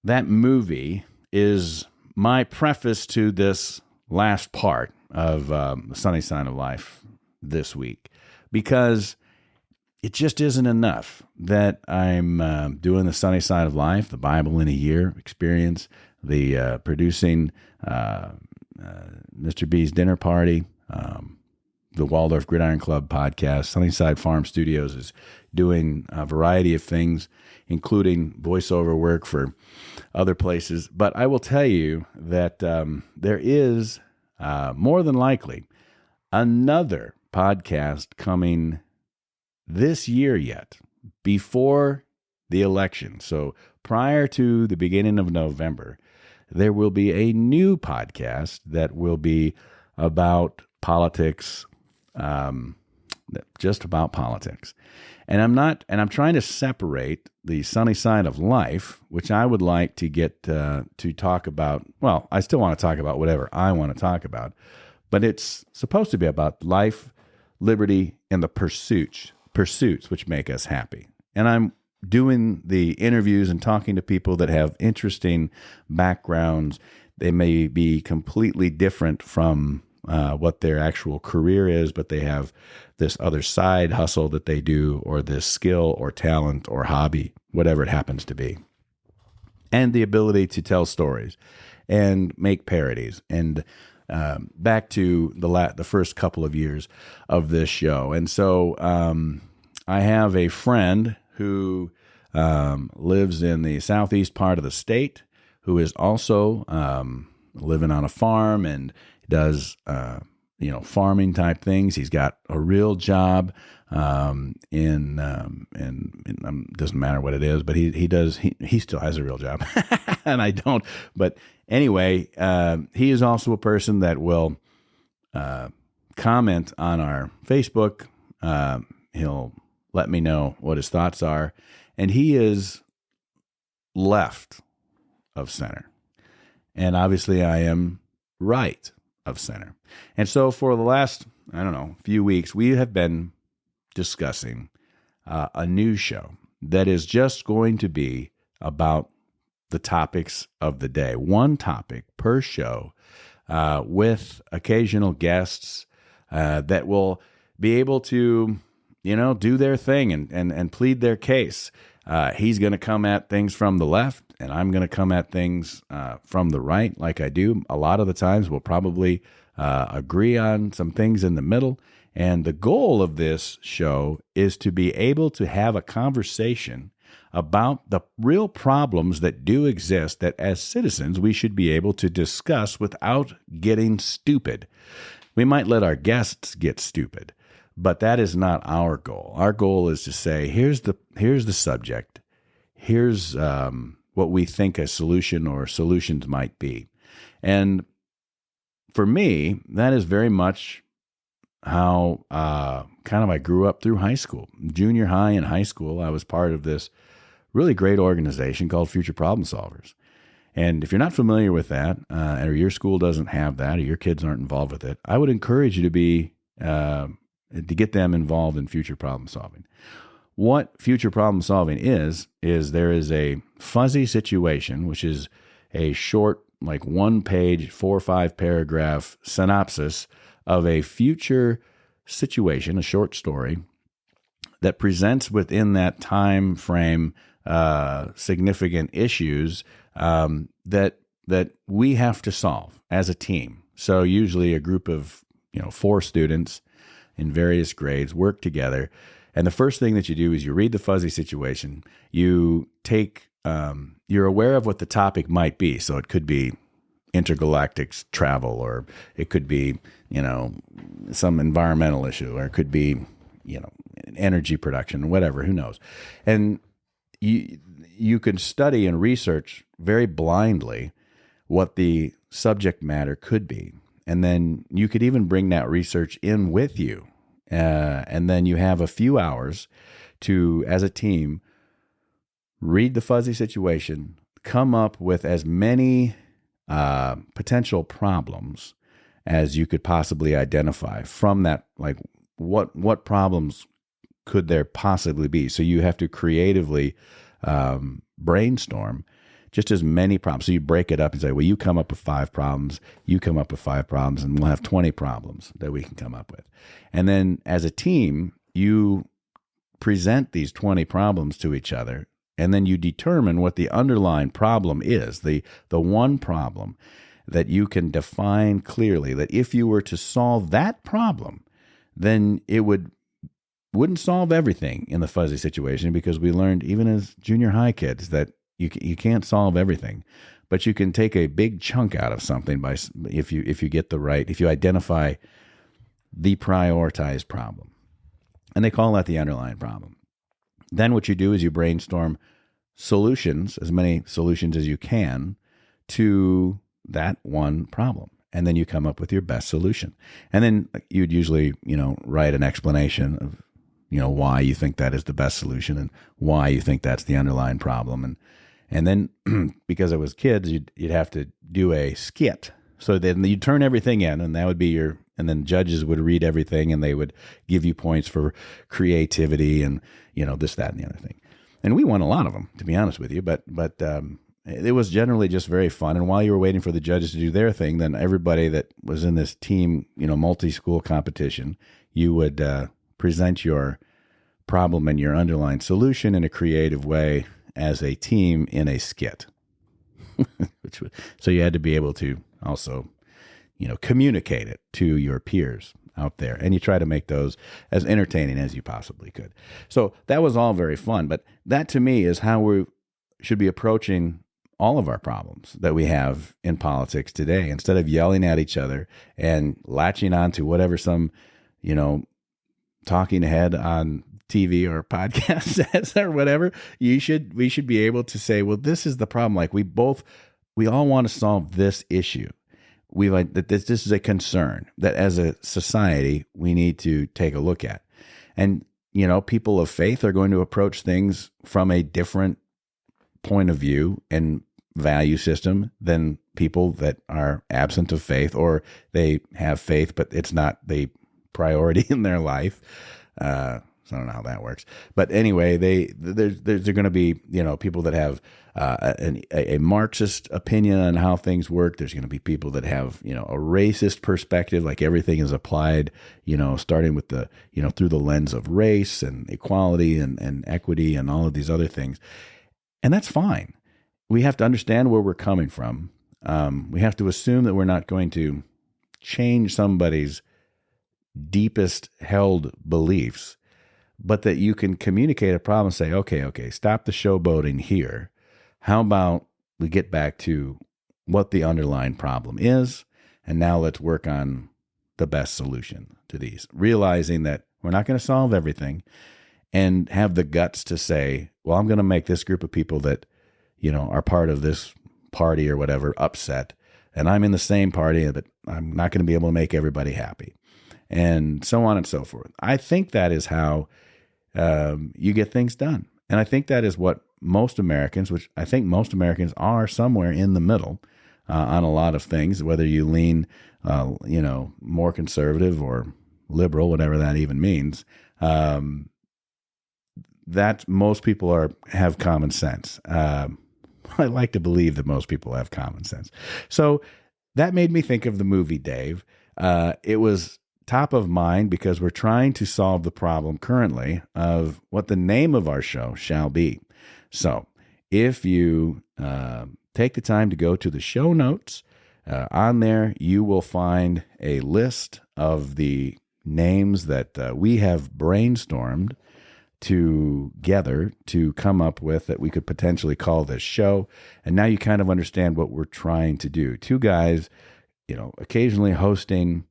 movie is my preface to this last part of The Sunny Side of Life this week, because it just isn't enough that I'm doing The Sunny Side of Life, the Bible in a Year experience, the producing Mr. B's Dinner Party, the Waldorf Gridiron Club podcast. Sunnyside Farm Studios is doing a variety of things, including voiceover work for other places. But I will tell you that there is more than likely another podcast coming this year yet, before the election. So prior to the beginning of November, there will be a new podcast that will be about politics, just about politics. And I'm trying to separate the Sunny Side of Life, which I would like to get to talk about. Well, I still want to talk about whatever I want to talk about, but it's supposed to be about life, liberty, and the pursuits which make us happy. And I'm doing the interviews and talking to people that have interesting backgrounds. They may be completely different from what their actual career is, but they have this other side hustle that they do, or this skill or talent or hobby, whatever it happens to be. And the ability to tell stories and make parodies. And back to the first couple of years of this show. And so I have a friend who lives in the southeast part of the state, who is also living on a farm and does farming type things. He's got a real job doesn't matter what it is, but he still has a real job and I don't. But anyway, he is also a person that will comment on our Facebook. He'll let me know what his thoughts are, and he is left of center. And obviously I am right of center. And so for the last, few weeks, we have been discussing a new show that is just going to be about the topics of the day. One topic per show, with occasional guests that will be able to, do their thing and plead their case. He's going to come at things from the left, and I'm going to come at things from the right, like I do. A lot of the times we'll probably agree on some things in the middle. And the goal of this show is to be able to have a conversation about the real problems that do exist that as citizens we should be able to discuss without getting stupid. We might let our guests get stupid, but that is not our goal. Our goal is to say, here's the subject. Here's what we think a solution or solutions might be. And for me, that is very much how I grew up through high school. Junior high and high school, I was part of this really great organization called Future Problem Solvers. And if you're not familiar with that, or your school doesn't have that, or your kids aren't involved with it, I would encourage you to be to get them involved in future problem solving. What future problem solving is there is a fuzzy situation, which is a short, like 1-page, 4 or 5 paragraph synopsis of a future situation, a short story that presents within that time frame significant issues that we have to solve as a team. So usually a group of 4 students in various grades work together. And the first thing that you do is you read the fuzzy situation. You take, you're aware of what the topic might be. So it could be intergalactic travel, or it could be, some environmental issue, or it could be, energy production, whatever, who knows. And you can study and research very blindly what the subject matter could be. And then you could even bring that research in with you. And then you have a few hours to, as a team, read the fuzzy situation, come up with as many potential problems as you could possibly identify from that. Like what problems could there possibly be? So you have to creatively brainstorm just as many problems. So you break it up and say, well, you come up with 5 problems, you come up with 5 problems, and we'll have 20 problems that we can come up with. And then as a team, you present these 20 problems to each other, and then you determine what the underlying problem is, the one problem that you can define clearly, that if you were to solve that problem, then it wouldn't solve everything in the fuzzy situation, because we learned even as junior high kids that you can't solve everything, but you can take a big chunk out of something if you identify the prioritized problem. And they call that the underlying problem. Then what you do is you brainstorm solutions, as many solutions as you can, to that one problem. And then you come up with your best solution. And then you'd usually, write an explanation of, why you think that is the best solution and why you think that's the underlying problem. And then because it was kids, you'd have to do a skit. So then you'd turn everything in, and that would be and then judges would read everything, and they would give you points for creativity and, this, that, and the other thing. And we won a lot of them, to be honest with you, but it was generally just very fun. And while you were waiting for the judges to do their thing, then everybody that was in this team, multi-school competition, you would present your problem and your underlying solution in a creative way as a team in a skit. So you had to be able to also, communicate it to your peers out there. And you try to make those as entertaining as you possibly could. So that was all very fun. But that to me is how we should be approaching all of our problems that we have in politics today. Instead of yelling at each other and latching on to whatever some, talking head on TV or podcast says or whatever, we should be able to say, well, this is the problem. Like we all want to solve this issue. That this is a concern that as a society we need to take a look at. And, people of faith are going to approach things from a different point of view and value system than people that are absent of faith, or they have faith, but it's not the priority in their life. So I don't know how that works, but anyway, they're going to be, people that have a Marxist opinion on how things work. There's going to be people that have, a racist perspective, like everything is applied, starting with the, through the lens of race and equality and equity and all of these other things. And that's fine. We have to understand where we're coming from. We have to assume that we're not going to change somebody's deepest held beliefs, but that you can communicate a problem and say, okay, stop the showboating here. How about we get back to what the underlying problem is, and now let's work on the best solution to these, realizing that we're not going to solve everything, and have the guts to say, well, I'm going to make this group of people that, are part of this party or whatever upset, and I'm in the same party, but I'm not going to be able to make everybody happy, and so on and so forth. I think that is how you get things done. And I think that is what most Americans, which I think most Americans are somewhere in the middle on a lot of things, whether you lean, more conservative or liberal, whatever that even means, that most people have common sense. I like to believe that most people have common sense. So that made me think of the movie, Dave. It was top of mind because we're trying to solve the problem currently of what the name of our show shall be. So if you take the time to go to the show notes, on there you will find a list of the names that we have brainstormed together to come up with that we could potentially call this show. And now you kind of understand what we're trying to do. Two guys, occasionally hosting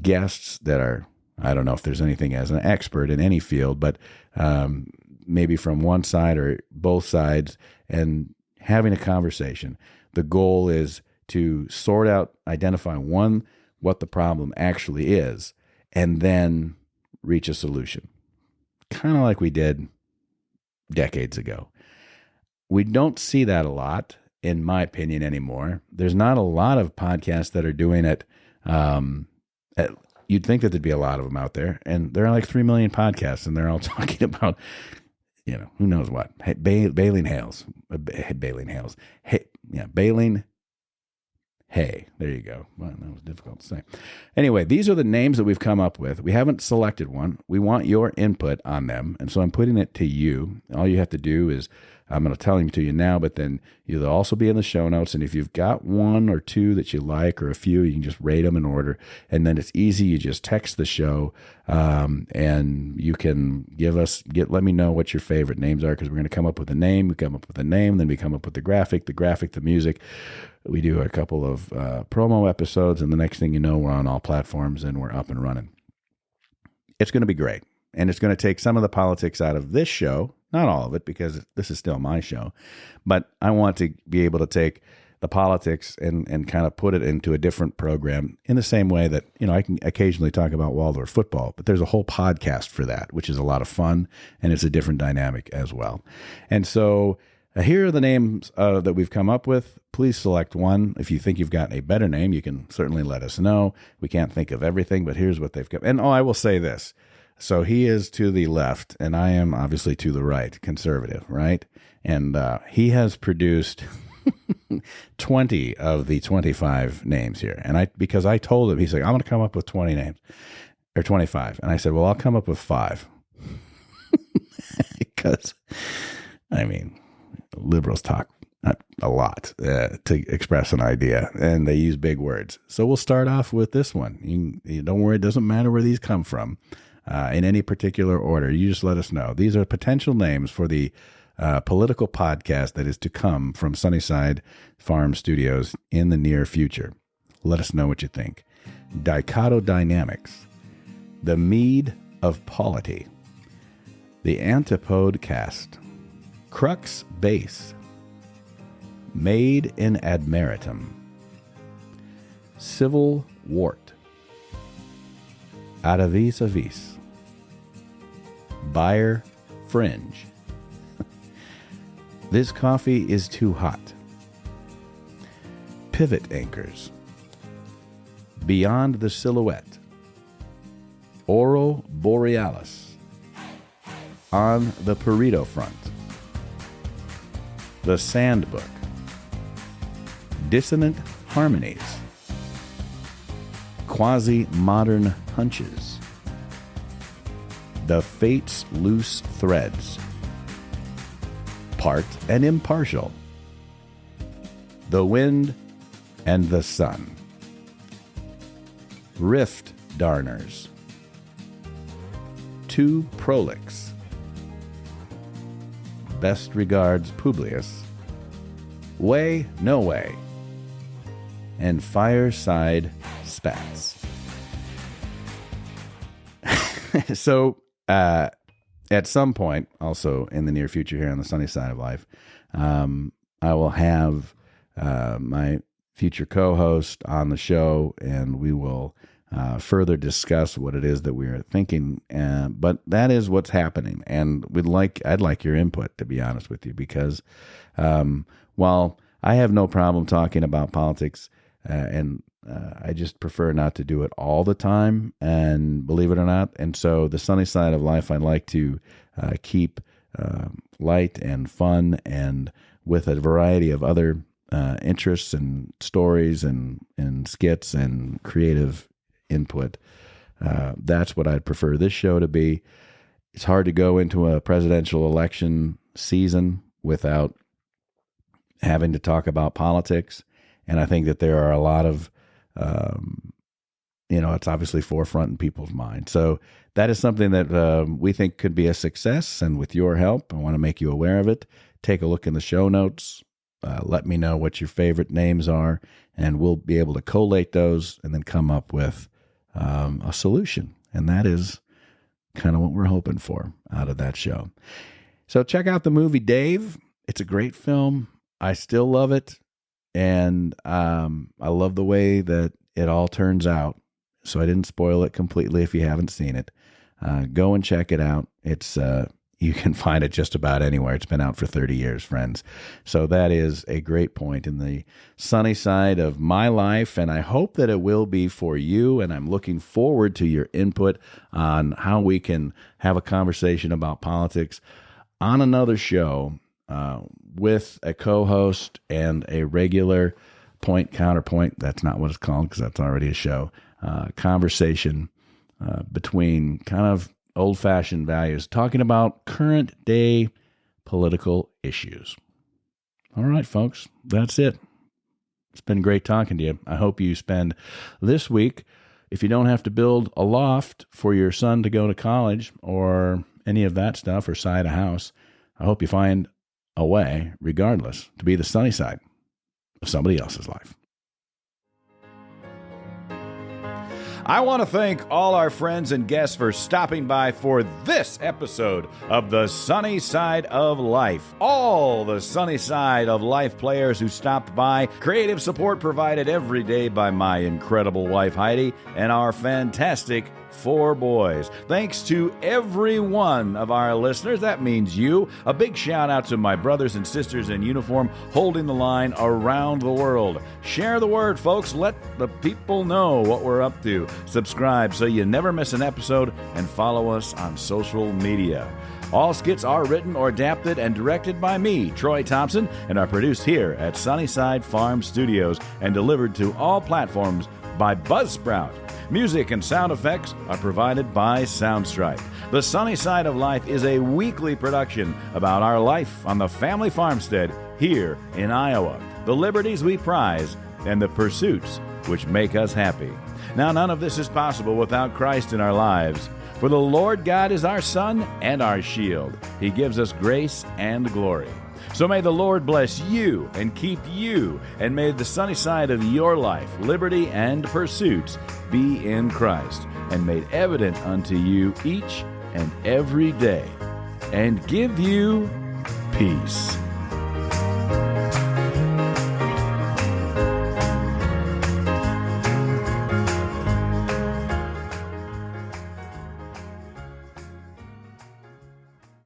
guests that are, I don't know if there's anything as an expert in any field, but maybe from one side or both sides, and having a conversation. The goal is to sort out, identify what the problem actually is, and then reach a solution. Kind of like we did decades ago. We don't see that a lot, in my opinion, anymore. There's not a lot of podcasts that are doing it. You'd think that there'd be a lot of them out there, and there are like 3 million podcasts, and they're all talking about, who knows what. Hey, baling hails. Hey, there you go. Well, that was difficult to say. Anyway, these are the names that we've come up with. We haven't selected one. We want your input on them, and so I'm putting it to you. All you have to do is, I'm going to tell them to you now, but then they'll also be in the show notes. And if you've got one or two that you like, or a few, you can just rate them in order. And then it's easy. You just text the show, and you can let me know what your favorite names are, because we're going to come up with a name. We come up with a name, then we come up with the graphic, the music. We do a couple of promo episodes, and the next thing you know, we're on all platforms and we're up and running. It's going to be great. And it's going to take some of the politics out of this show. Not all of it, because this is still my show. But I want to be able to take the politics and kind of put it into a different program, in the same way that, I can occasionally talk about Waldorf football, but there's a whole podcast for that, which is a lot of fun, and it's a different dynamic as well. And so here are the names that we've come up with. Please select one. If you think you've got a better name, you can certainly let us know. We can't think of everything, but here's what they've got. And I will say this. So he is to the left, and I am obviously to the right, conservative, right? And he has produced 20 of the 25 names here. And because I told him, he's like, I'm going to come up with 20 names, or 25. And I said, well, I'll come up with 5. Because, liberals talk a lot to express an idea, and they use big words. So we'll start off with this one. You don't worry, it doesn't matter where these come from. In any particular order, you just let us know. These are potential names for the political podcast that is to come from Sunnyside Farm Studios in the near future. Let us know what you think. Dichotodynamics, the Mead of Polity, the AntipodeCast, Crux Base, Made in Ad Meritum, Civil Wort, Atavis-a-vis, Byre Fringe, This Coffee is Too Hot, Pivot Anchors, Beyond the Silhouette, OuroBorialis, On the Pareto Front, The Sandbook, Dissonant Harmonies, Quasi-Modern Hunches, The Fates' Loose Threads, Part and Impartial, The Wind and the Sun, Rift Darners, To Prolix, Best Regards Publius, Way No Way, and Fireside Spats. So, at some point, also in the near future here on the sunny side of life, I will have my future co-host on the show, and we will further discuss what it is that we are thinking. But that is what's happening, and I'd like your input, to be honest with you, because while I have no problem talking about politics, and I just prefer not to do it all the time, and believe it or not. And so the sunny side of life, I like to keep light and fun, and with a variety of other interests and stories and skits and creative input. That's what I'd prefer this show to be. It's hard to go into a presidential election season without having to talk about politics. And I think that there are a lot of, it's obviously forefront in people's minds. So that is something that we think could be a success. And with your help, I want to make you aware of it. Take a look in the show notes. Let me know what your favorite names are, and we'll be able to collate those and then come up with a solution. And that is kind of what we're hoping for out of that show. So check out the movie Dave. It's a great film. I still love it. And I love the way that it all turns out. So I didn't spoil it completely if you haven't seen it. Go and check it out. It's you can find it just about anywhere. It's been out for 30 years, friends. So that is a great point in the sunny side of my life, and I hope that it will be for you, and I'm looking forward to your input on how we can have a conversation about politics on another show with a co-host and a regular point-counterpoint. That's not what it's called because that's already a show. Conversation between kind of old-fashioned values, talking about current-day political issues. All right, folks, that's it. It's been great talking to you. I hope you spend this week, if you don't have to build a loft for your son to go to college or any of that stuff or side a house, I hope you find a way, regardless, to be the sunny side of somebody else's life. I want to thank all our friends and guests for stopping by for this episode of The Sunny Side of Life. All the Sunny Side of Life players who stopped by, creative support provided every day by my incredible wife Heidi and our fantastic 4 boys. Thanks to every one of our listeners. That means you. A big shout out to my brothers and sisters in uniform holding the line around the world. Share the word, folks. Let the people know what we're up to. Subscribe so you never miss an episode, and follow us on social media. All skits are written or adapted and directed by me, Troy Thompson, and are produced here at Sunnyside Farm Studios and delivered to all platforms by Buzzsprout. Music and sound effects are provided by Soundstripe. The Sunny Side of Life is a weekly production about our life on the family farmstead here in Iowa, the liberties we prize, and the pursuits which make us happy. Now, none of this is possible without Christ in our lives. For the Lord God is our sun and our shield. He gives us grace and glory. So may the Lord bless you and keep you, and may the sunny side of your life, liberty, and pursuits be in Christ. and made evident unto you each and every day, and give you peace.